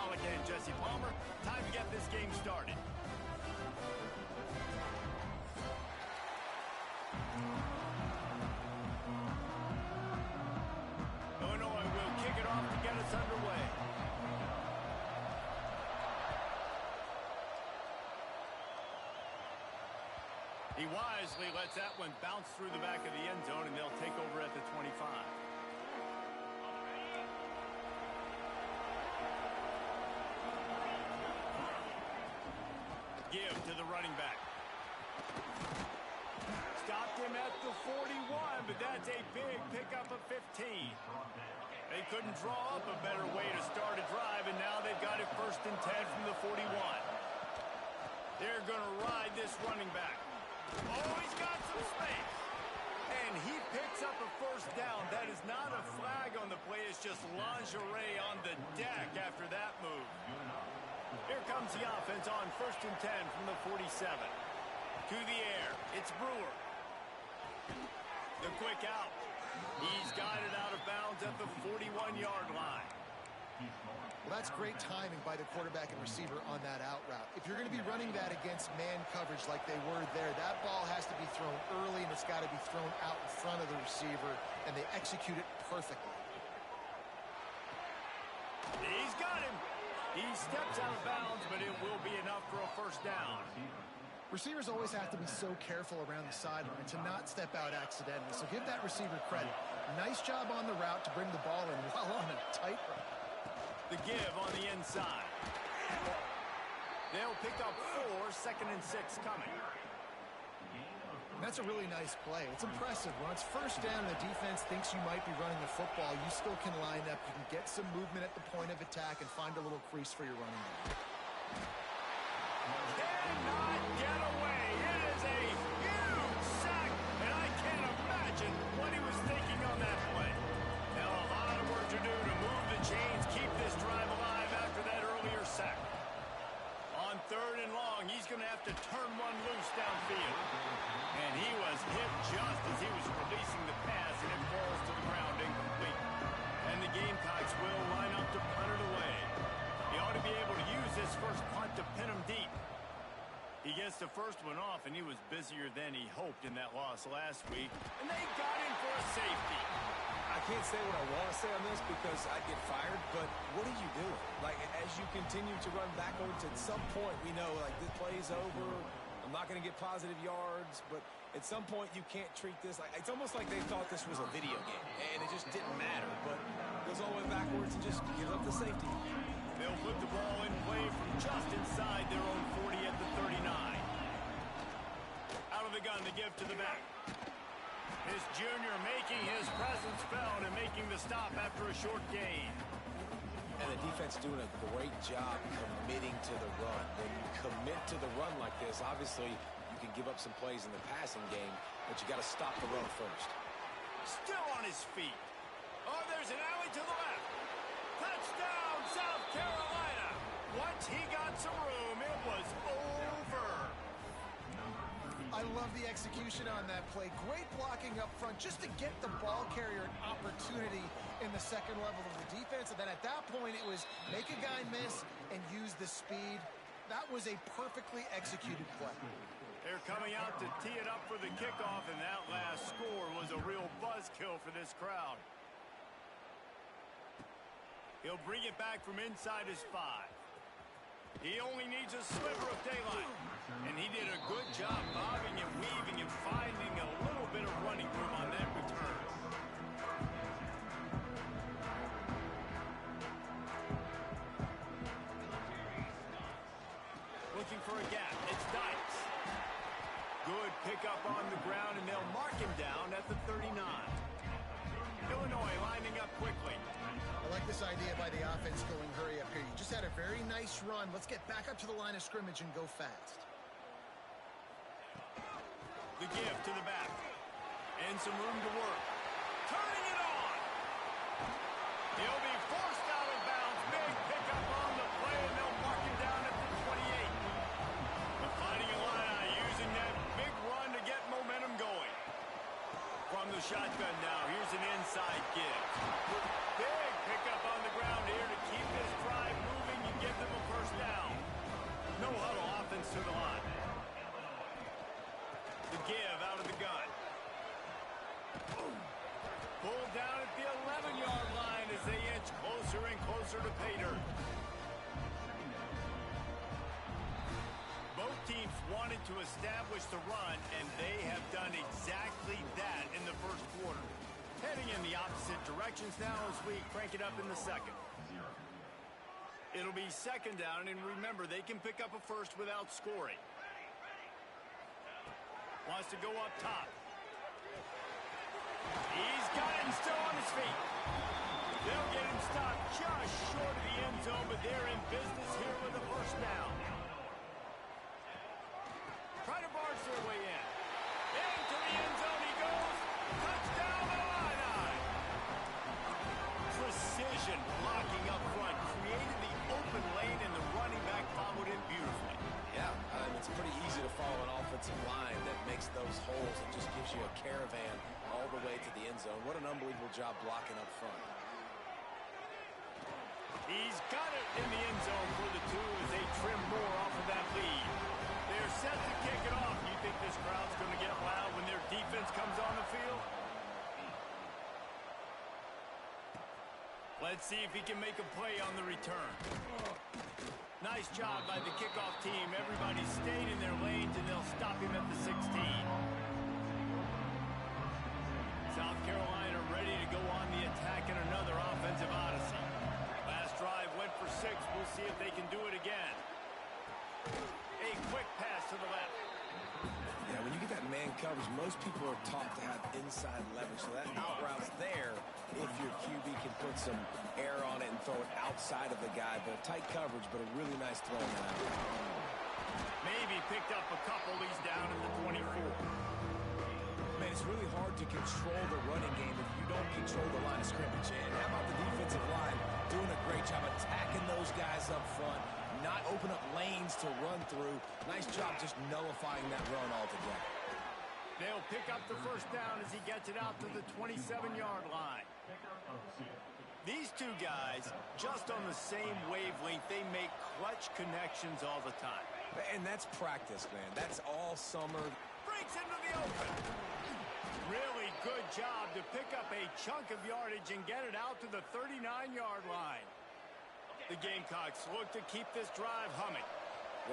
Pollock and Jesse Palmer. Time to get this game started. Illinois will kick it off to get us underway. He wisely lets that one bounce through the back of the end zone, and they'll take over at the 25. Give to the running back. Stopped him at the 41, but that's a big pickup of 15. They couldn't draw up a better way to start a drive, and now they've got it 1st and 10 from the 41. They're going to ride this running back. Oh, he's got some space. And he picks up a 1st down. That is not a flag on the play. It's just lingerie on the deck after that move. Here comes the offense on 1st and 10 from the 47. To the air. It's Brewer. The quick out. He's got it out of bounds at the 41-yard line. Well, that's great timing by the quarterback and receiver on that out route. If you're going to be running that against man coverage like they were there, that ball has to be thrown early, and it's got to be thrown out in front of the receiver, and they execute it perfectly. He's got him. He steps out of bounds, but it will be enough for a 1st down. Receivers always have to be so careful around the sideline to not step out accidentally, so give that receiver credit. Nice job on the route to bring the ball in while on a tight route. The give on the inside. They'll pick up 4, 2nd and 6 coming. That's a really nice play. It's impressive. When it's 1st down and the defense thinks you might be running the football, you still can line up. You can get some movement at the point of attack and find a little crease for your running back. Cannot get away. It is a huge sack, and I can't imagine what he was thinking on that play. Now a lot of work to do to move the chains, keep this drive alive after that earlier sack. On 3rd and long, he's going to have to turn one loose downfield. And he was hit just as he was releasing the pass, and it falls to the ground incomplete. And the Gamecocks will line up to punt it away. He ought to be able to use this 1st punt to pin him deep. He gets the 1st one off, and he was busier than he hoped in that loss last week. And they got him for a safety. I can't say what I want to say on this because I'd get fired, but what are you doing? Like, as you continue to run backwards, at some point we know, like, this play's over. I'm not going to get positive yards, but at some point you can't treat this like, it's almost like they thought this was a video game, and it just didn't matter. But goes all the way backwards and just gives up the safety. They'll put the ball in play from just inside their own 40 at the 39. Out of the gun, the give to the back. His junior making his presence felt and making the stop after a short gain. And the defense doing a great job committing to the run. When you commit to the run like this, obviously you can give up some plays in the passing game, but you got to stop the run first. Still on his feet. Oh, there's an alley to the left. Touchdown, South Carolina. Once he got some room, it was over. I love the execution on that play. Great blocking up front just to get the ball carrier an opportunity in the 2nd level of the defense. And then at that point, it was make a guy miss and use the speed. That was a perfectly executed play. They're coming out to tee it up for the kickoff, and that last score was a real buzzkill for this crowd. He'll bring it back from inside his 5. He only needs a sliver of daylight. And he did a good job bobbing and weaving and finding a little bit of running room on that return. Looking for a gap. It's Dykes. Good pickup on the ground, and they'll mark him down at the 39. Illinois lining up quickly. I like this idea by the offense going hurry up here. You just had a very nice run. Let's get back up to the line of scrimmage and go fast. The give to the back. And some room to work. Turning it on. He'll be forced out of bounds. Big pickup on the play, and they'll mark him down at the 28. The Fighting Illini using that big run to get momentum going. From the shotgun now, here's an inside give. Big pickup on the ground here to keep this drive moving. You closer to pay dirt. Both teams wanted to establish the run, and they have done exactly that in the first quarter. Heading in the opposite directions now as we crank it up in the second. It'll be second down, and remember, they can pick up a first without scoring. Wants to go up top. He's got it and still on his feet. They'll get him stopped just short of the end zone, but they're in business here with a first down. Try to barge their way in. Into the end zone he goes. Touchdown, Illini. Precision blocking up front created the open lane, and the running back followed it beautifully. Yeah, it's pretty easy to follow an offensive line that makes those holes and just gives you a caravan all the way to the end zone. What an unbelievable job blocking up front. He's got it in the end zone for the two as they trim more off of that lead. They're set to kick it off. You think this crowd's going to get loud when their defense comes on the field? Let's see if he can make a play on the return. Nice job by the kickoff team. Everybody stayed in their lanes, and they'll stop him at the 16. South Carolina ready to go on the attack in another offensive odyssey. Last drive went for 6. We'll see if they can do it again. A quick pass to the left. Yeah, when you get that man coverage, most people are taught to have inside leverage. So that out route's there if your QB can put some air on it and throw it outside of the guy. But tight coverage, but a really nice throw in that out. Maybe picked up a couple. He's down at the 24. Man, it's really hard to control the running game if you don't control the line of scrimmage. And how about the defensive line doing a great job attacking those guys up front, not open up lanes to run through. Nice job just nullifying that run altogether. They'll pick up the first down as he gets it out to the 27-yard line. These two guys, just on the same wavelength, they make clutch connections all the time. And that's practice, man. That's all summer. Breaks into the open. Really good job to pick up a chunk of yardage and get it out to the 39-yard line. The Gamecocks look to keep this drive humming.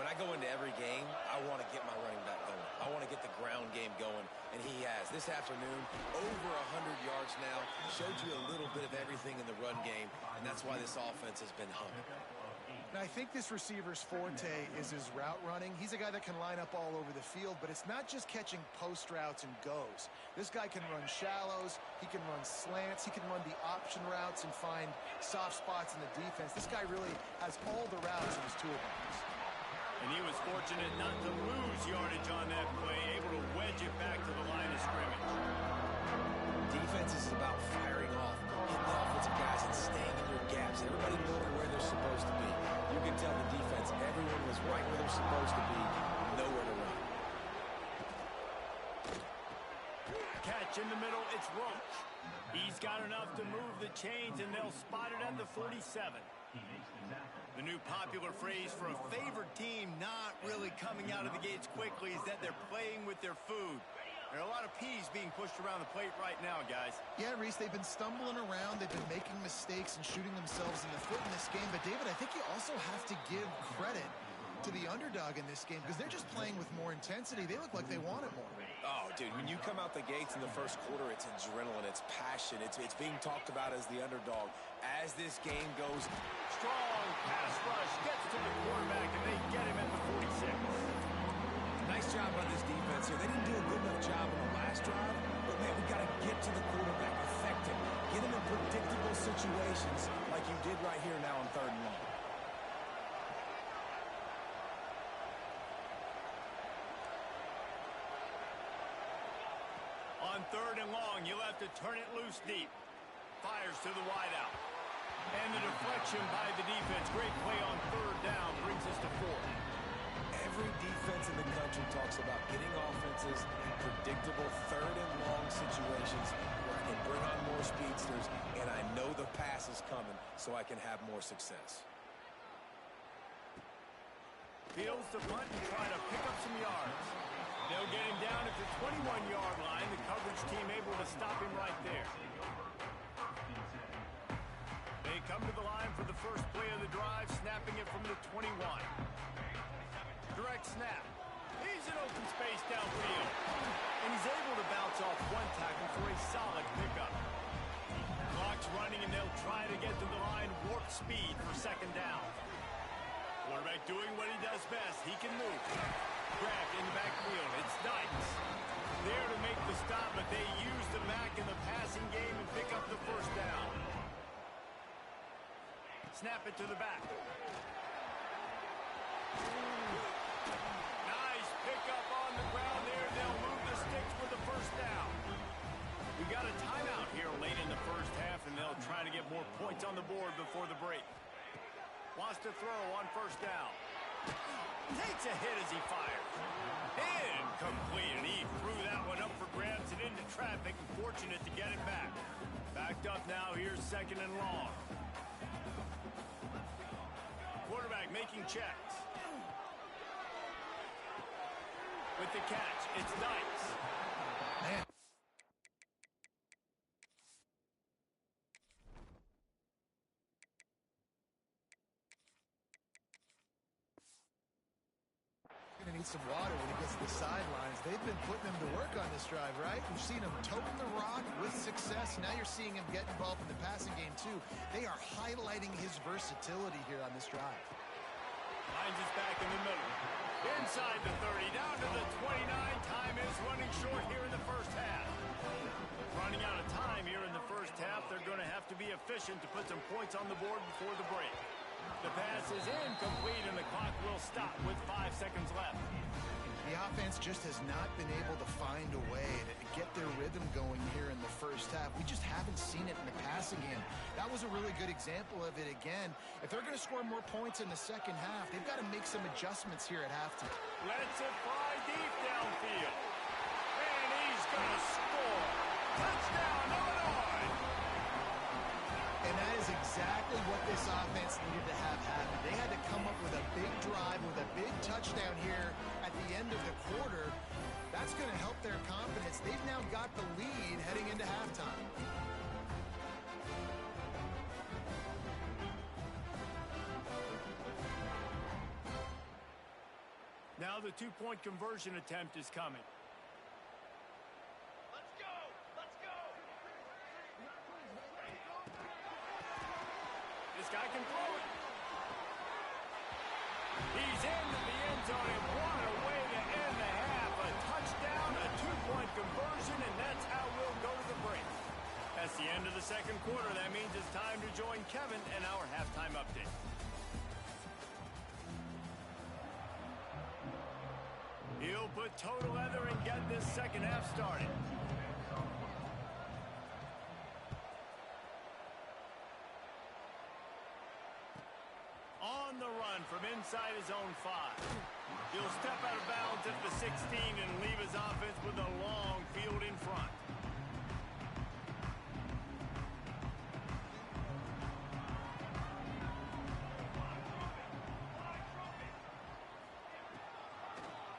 When I go into every game, I want to get my running back going. I want to get the ground game going, and he has. This afternoon, over 100 yards now. Showed you a little bit of everything in the run game, and that's why this offense has been humming. And I think this receiver's forte is his route running. He's a guy that can line up all over the field, but it's not just catching post routes and goes. This guy can run shallows, he can run slants, he can run the option routes and find soft spots in the defense. This guy really has all the routes in his toolbox. And he was fortunate not to lose yardage on that play, able to wedge it back to the line of scrimmage. Defense is about firing off, hitting the offensive guys and staying in your gaps. Everybody knowing where they're supposed to be. You can tell the defense, everyone was right where they're supposed to be, nowhere to run. Catch in the middle, it's Roach. He's got enough to move the chains, and they'll spot it at the 47. The new popular phrase for a favored team not really coming out of the gates quickly is that they're playing with their food. There are a lot of peas being pushed around the plate right now, guys. Yeah, Reese, they've been stumbling around. They've been making mistakes and shooting themselves in the foot in this game. But, David, I think you also have to give credit to the underdog in this game because they're just playing with more intensity. They look like they want it more. Oh, dude, when you come out the gates in the first quarter, it's adrenaline, it's passion. It's being talked about as the underdog. As this game goes, strong pass rush gets to the quarterback, and they get him at the 46. Nice job by this defense here. They didn't do a good enough job on the last drive, but, man, we got to get to the quarterback, affect him, get him in predictable situations like you did right here now on 3rd and long. On 3rd and long, you'll have to turn it loose deep. Fires to the wideout. And the deflection by the defense. Great play on 3rd down brings us to 4th. Every defense in the country talks about getting offenses in predictable 3rd and long situations where I can bring on more speedsters and I know the pass is coming so I can have more success. Fields to punt and try to pick up some yards. They'll get him down at the 21-yard line. The coverage team able to stop him right there. They come to the line for the the first play of the drive, snapping it from the 21. Direct snap. He's in open space downfield. And he's able to bounce off one tackle for a solid pickup. Clock's running, and they'll try to get to the line warp speed for second down. Quarterback doing what he does best. He can move. Grabbed in the backfield. It's Dykes. There to make the stop, but they use the back in the passing game and pick up the first down. Snap it to the back. Nice pickup on the ground there. They'll move the sticks for the first down. We got a timeout here late in the first half, and they'll try to get more points on the board before the break. Wants to throw on first down. Takes a hit as he fires. Incomplete, and he threw that one up for grabs and into traffic, and fortunate to get it back. Backed up now, here's second and long. Quarterback making checks. With the catch, it's Dykes. Man. Gonna need some water when he gets to the sidelines. They've been putting him to work on this drive, right? We've seen him toting the rock with success. Now you're seeing him get involved in the passing game, too. They are highlighting his versatility here on this drive. Finds us back in the middle. Inside the 30, down to the 29. Time is running short here in the first half. Running out of time here in the first half. They're going to have to be efficient to put some points on the board before the break. The pass is incomplete, and the clock will stop with 5 seconds left. The offense just has not been able to find a way to get their rhythm going here in the first half. We just haven't seen it in the passing game. That was a really good example of it again. If they're going to score more points in the second half, they've got to make some adjustments here at halftime. Lets it fly deep downfield. And he's going to score. Touchdown, Illinois! And that is exactly what this offense needed to have happen. They had to come up with a big drive, with a big touchdown here at the end of the quarter. That's going to help their confidence. They've now got the lead heading into halftime. Now the two-point conversion attempt is coming. This guy can throw it. He's into the end zone, and what a way to end the half. A touchdown, a two-point conversion, and that's how we'll go to the break. That's the end of the second quarter. That means it's time to join Kevin and our halftime update. He'll put total leather and get this second half started. On the run from inside his own 5. He'll step out of bounds at the 16 and leave his offense with a long field in front.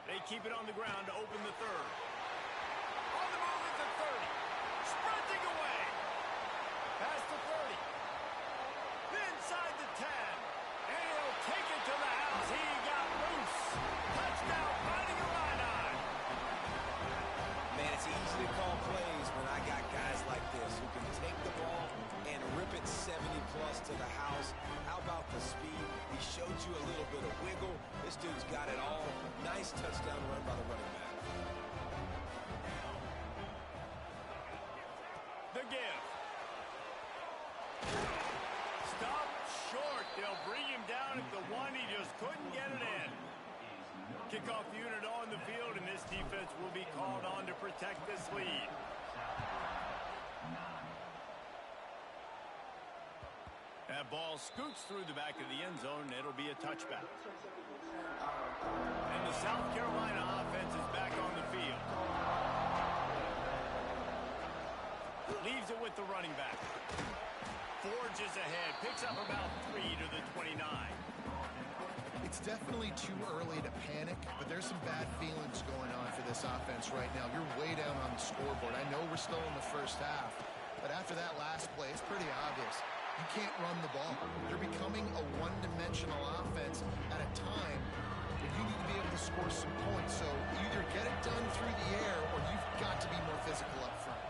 They keep it on the ground to open the third. On the move at the 30. Sprinting away. Past the 30. Inside the 10. And he'll take it to the house. He got loose. Touchdown, fighting a line. Man, it's easy to call plays when I got guys like this who can take the ball and rip it 70-plus to the house. How about the speed? He showed you a little bit of wiggle. This dude's got it all. Nice touchdown run by the running back. The give. Stop short. They'll bring him down at the 1. He just couldn't get it in. Kickoff unit on the field, and this defense will be called on to protect this lead. That ball scoots through the back of the end zone, and it'll be a touchback. And the South Carolina offense is back on the field. Leaves it with the running back. Forges ahead, picks up about 3 to the 29. It's definitely too early to panic, but there's some bad feelings going on for this offense right now. You're way down on the scoreboard. I know we're still in the first half, but after that last play, it's pretty obvious. You can't run the ball. You're becoming a one-dimensional offense at a time when you need to be able to score some points. So either get it done through the air or you've got to be more physical up front.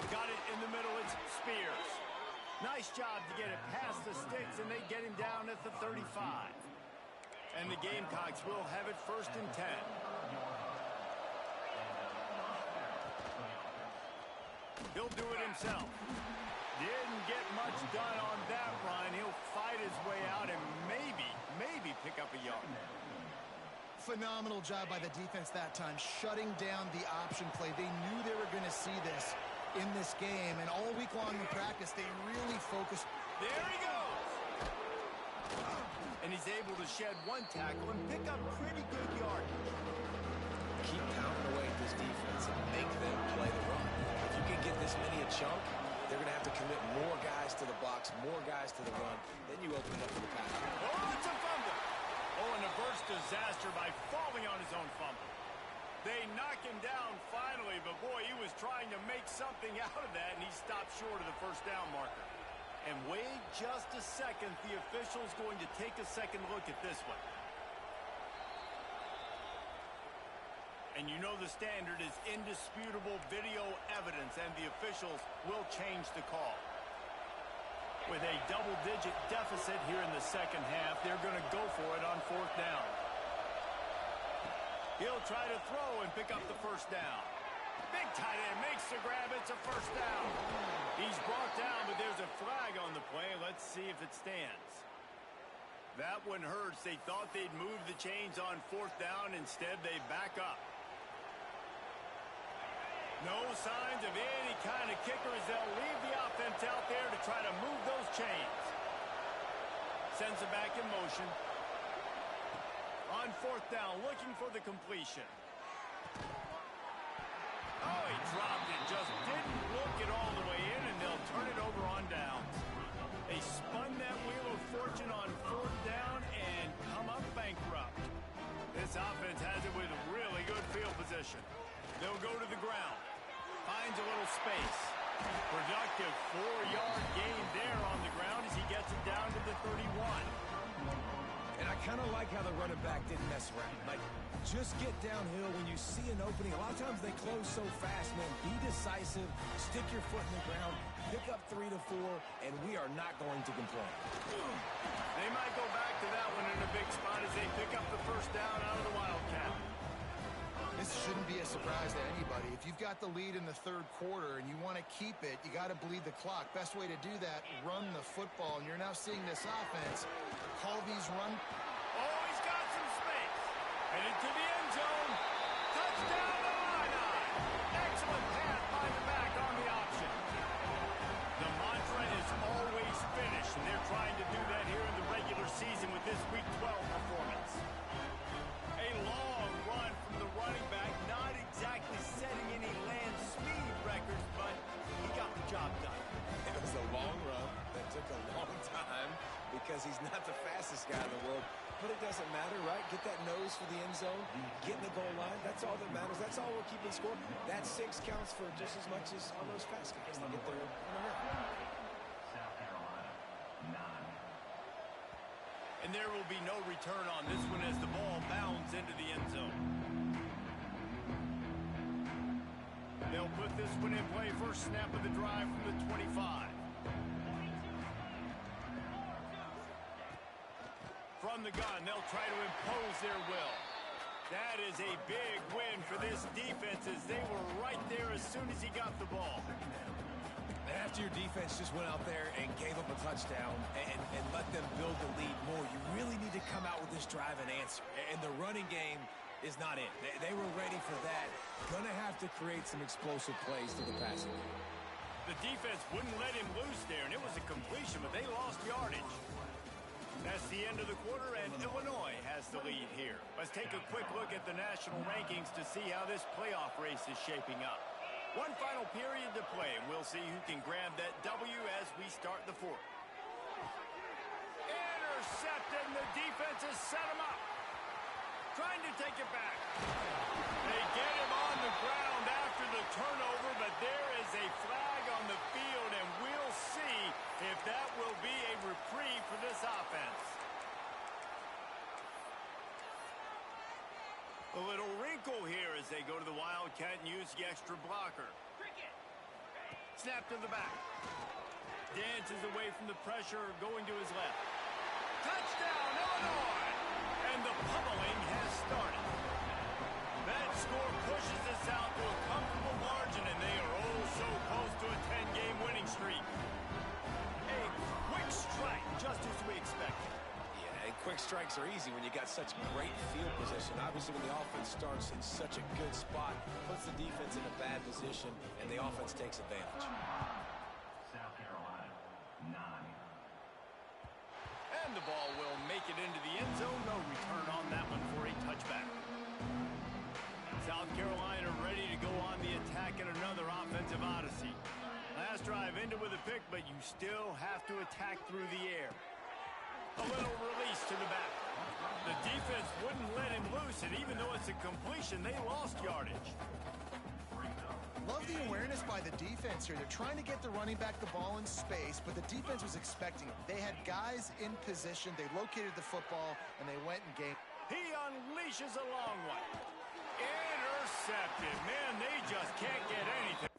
Got it in the middle. It's Spears. Nice job to get it past the sticks, and they get him down at the 35. And the Gamecocks will have it 1st and 10. He'll do it himself. Didn't get much done on that run. He'll fight his way out and maybe pick up a yard. Phenomenal job by the defense that time, shutting down the option play. They knew they were going to see this in this game, and all week long in practice, they really focused. There he goes! And he's able to shed one tackle and pick up pretty good yardage. Keep pounding away at this defense and make them play the run. If you can get this many a chunk, they're going to have to commit more guys to the box, more guys to the run. Then you open it up for the pass. Oh, it's a fumble! Oh, and a burst disaster by falling on his own fumble. They knock him down finally, but boy, he was trying to make something out of that, and he stopped short of the 1st down marker. And wait just a second, the official's going to take a second look at this one. And you know the standard is indisputable video evidence, and the officials will change the call. With a double-digit deficit here in the second half, they're going to go for it on 4th down. He'll try to throw and pick up the 1st down. Big tight end makes the grab. It's a 1st down. He's brought down, but there's a flag on the play. Let's see if it stands. That one hurts. They thought they'd move the chains on 4th down. Instead, they back up. No signs of any kind of kicker as they'll leave the offense out there to try to move those chains. Sends it back in motion. On 4th down, looking for the completion. Oh, he dropped it. Just didn't look it all the way in, and they'll turn it over on downs. They spun that wheel of fortune on 4th down and come up bankrupt. This offense has it with really good field position. They'll go to the ground. Finds a little space. Productive 4-yard gain there on the ground as he gets it down to the 31. And I kind of like how the running back didn't mess around. Like, just get downhill when you see an opening. A lot of times they close so fast, man. Be decisive. Stick your foot in the ground. Pick up 3 to 4, and we are not going to complain. They might go back to that one in a big spot as they pick up the 1st down out of the Wildcat. This shouldn't be a surprise to anybody. If you've got the lead in the 3rd quarter and you want to keep it, you got to bleed the clock. Best way to do that, run the football. And you're now seeing this offense call these run. Oh, he's got some space. Headed to the end zone. Touchdown to Illini. Excellent pass by the back on the option. The mantra is always finish, and they're trying to do that here in the regular season with this Week 12 performance. A long run from the running back, not exactly setting any land speed records, but he got the job done. It was a long run that took a long time because he's not the fastest guy in the world. But it doesn't matter, right? Get that nose for the end zone, get in the goal line. That's all that matters. That's all we're keeping score. That 6 counts for just as much as all those fast guys. They get there in a hurry. South Carolina, 9. And there will be no return on this one as the ball bounds into the end zone. They'll put this one in play. First snap of the drive from the 25. From the gun, they'll try to impose their will. That is a big win for this defense as they were right there as soon as he got the ball. And after your defense just went out there and gave up a touchdown and let them build the lead more, you really need to come out with this drive and answer. And the running game is not it. They were ready for that. Gonna have to create some explosive plays to the passing game. The defense wouldn't let him loose there, and it was a completion, but they lost yardage. That's the end of the quarter, and Illinois has the lead here. Let's take a quick look at the national rankings to see how this playoff race is shaping up. One final period to play, and we'll see who can grab that W as we start the 4th. Intercepted, and the defense has set him up. trying to take it back. They get him on the ground after the turnover, but there is a flag on the field, and we'll see if that will be a reprieve for this offense. A little wrinkle here as they go to the Wildcat and use the extra blocker. Snap to the back. Dances away from the pressure, going to his left. Touchdown, Illinois! And the pummeling has started. That score pushes us out to a comfortable margin, and they are oh so close to a 10-game winning streak. A quick strike, just as we expected. Yeah, and quick strikes are easy when you got such great field position. Obviously, when the offense starts in such a good spot, puts the defense in a bad position, and the offense takes advantage. South Carolina, 9. And the ball will make it into the end zone. No return on that one for a touchback. South Carolina ready to go on the attack in another offensive odyssey. Last drive ended with a pick, but you still have to attack through the air. A little release to the back. The defense wouldn't let him loose, and even though it's a completion, they lost yardage. Love the awareness by the defense here. They're trying to get the running back the ball in space, but the defense was expecting it. They had guys in position. They located the football, and they went and gained. He unleashes a long one. Intercepted. Man, they just can't get anything.